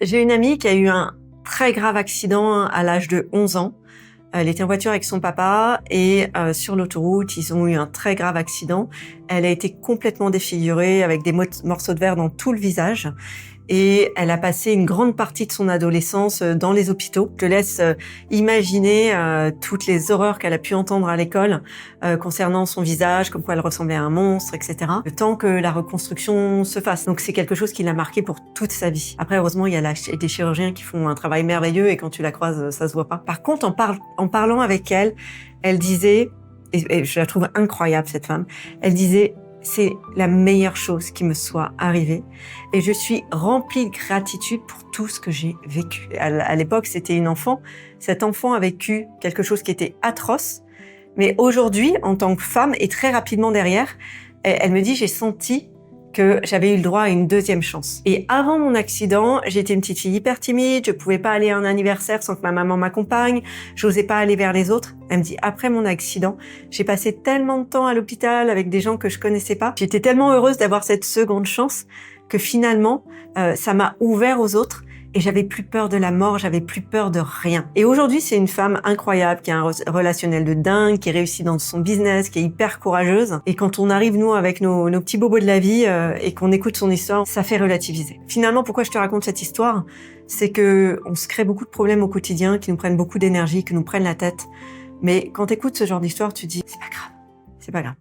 J'ai une amie qui a eu un très grave accident à l'âge de 11 ans. Elle était en voiture avec son papa et sur l'autoroute, ils ont eu un très grave accident. Elle a été complètement défigurée avec des morceaux de verre dans tout le visage. Et elle a passé une grande partie de son adolescence dans les hôpitaux. Je te laisse imaginer toutes les horreurs qu'elle a pu entendre à l'école concernant son visage, comme quoi elle ressemblait à un monstre, etc. Le temps que la reconstruction se fasse. Donc c'est quelque chose qui l'a marqué pour toute sa vie. Après, heureusement, il y a des chirurgiens qui font un travail merveilleux et quand tu la croises, ça se voit pas. Par contre, en parlant avec elle, elle disait, et je la trouve incroyable cette femme, elle disait: c'est la meilleure chose qui me soit arrivée et je suis remplie de gratitude pour tout ce que j'ai vécu. À l'époque, c'était une enfant. Cet enfant a vécu quelque chose qui était atroce, mais aujourd'hui, en tant que femme et très rapidement derrière, elle me dit: j'ai senti que j'avais eu le droit à une deuxième chance. Et avant mon accident, j'étais une petite fille hyper timide, je pouvais pas aller à un anniversaire sans que ma maman m'accompagne, j'osais pas aller vers les autres. Elle me dit: après mon accident, j'ai passé tellement de temps à l'hôpital avec des gens que je connaissais pas. J'étais tellement heureuse d'avoir cette seconde chance que finalement, ça m'a ouvert aux autres. Et j'avais plus peur de la mort, j'avais plus peur de rien. Et aujourd'hui, c'est une femme incroyable, qui a un relationnel de dingue, qui réussit dans son business, qui est hyper courageuse. Et quand on arrive, nous, avec nos petits bobos de la vie, et qu'on écoute son histoire, ça fait relativiser. Finalement, pourquoi je te raconte cette histoire? C'est que on se crée beaucoup de problèmes au quotidien, qui nous prennent beaucoup d'énergie, qui nous prennent la tête. Mais quand t'écoutes ce genre d'histoire, tu te dis: c'est pas grave, c'est pas grave.